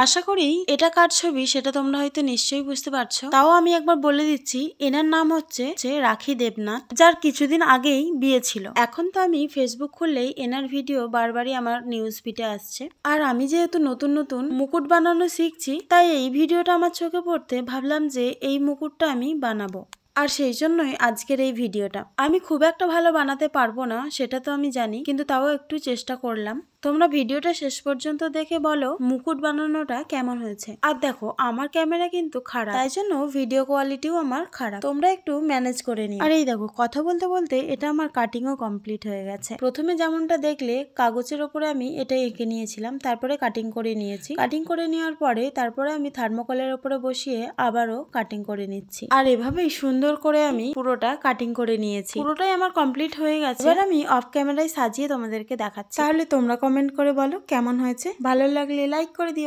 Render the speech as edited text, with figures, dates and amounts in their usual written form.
আশা করি এটা কার ছবি সেটা তোমরা হয়তো নিশ্চয়ই বুঝতে পারছো। তাও আমি একবার বলে দিচ্ছি, এনার নাম হচ্ছে রাখি দেবনাথ, যার কিছুদিন আগেই বিয়ে ছিল। এখন তো আমি ফেসবুক খুললেই এনার ভিডিও বারবারই আমার নিউজ ফিডে আসছে। আর আমি যেহেতু নতুন নতুন মুকুট বানানো শিখছি, তাই এই ভিডিওটা আমার চোখে পড়তে ভাবলাম যে এই মুকুটটা আমি বানাবো। আর সেই জন্যই আজকের এই ভিডিওটা। আমি খুব একটা ভালো বানাতে পারবো না সেটা তো আমি জানি, কিন্তু তাও একটু চেষ্টা করলাম। তোমরা ভিডিওটা শেষ পর্যন্ত দেখে বলো মুকুট বানানোটা কেমন হয়েছে। আর দেখো আমার ক্যামেরা কিন্তু খারাপ, তাই জন্য ভিডিও কোয়ালিটিও আমার খারাপ, তোমরা একটু ম্যানেজ করে নিও। আর এই দেখো কথা বলতে বলতে এটা আমার কাটিংও কমপ্লিট হয়ে গেছে। প্রথমে যেমনটা দেখলে কাগজের ওপরে আমি এটা এঁকে নিয়েছিলাম, তারপরে কাটিং করে নিয়েছি। কাটিং করে নেওয়ার পরে তারপরে আমি থার্মোকলের ওপরে বসিয়ে আবারও কাটিং করে নিচ্ছি। আর এভাবেই সুন্দর করে আমি পুরোটা কাটিং করে নিয়েছি। পুরোটাই আমার কমপ্লিট হয়ে গেছে। এবার আমি অফ ক্যামেরায় সাজিয়ে তোমাদেরকে দেখাচ্ছি। তাহলে তোমরা কমেন্ট করে বলো কেমন হয়েছে। ভালো লাগলে লাইক করে দিও।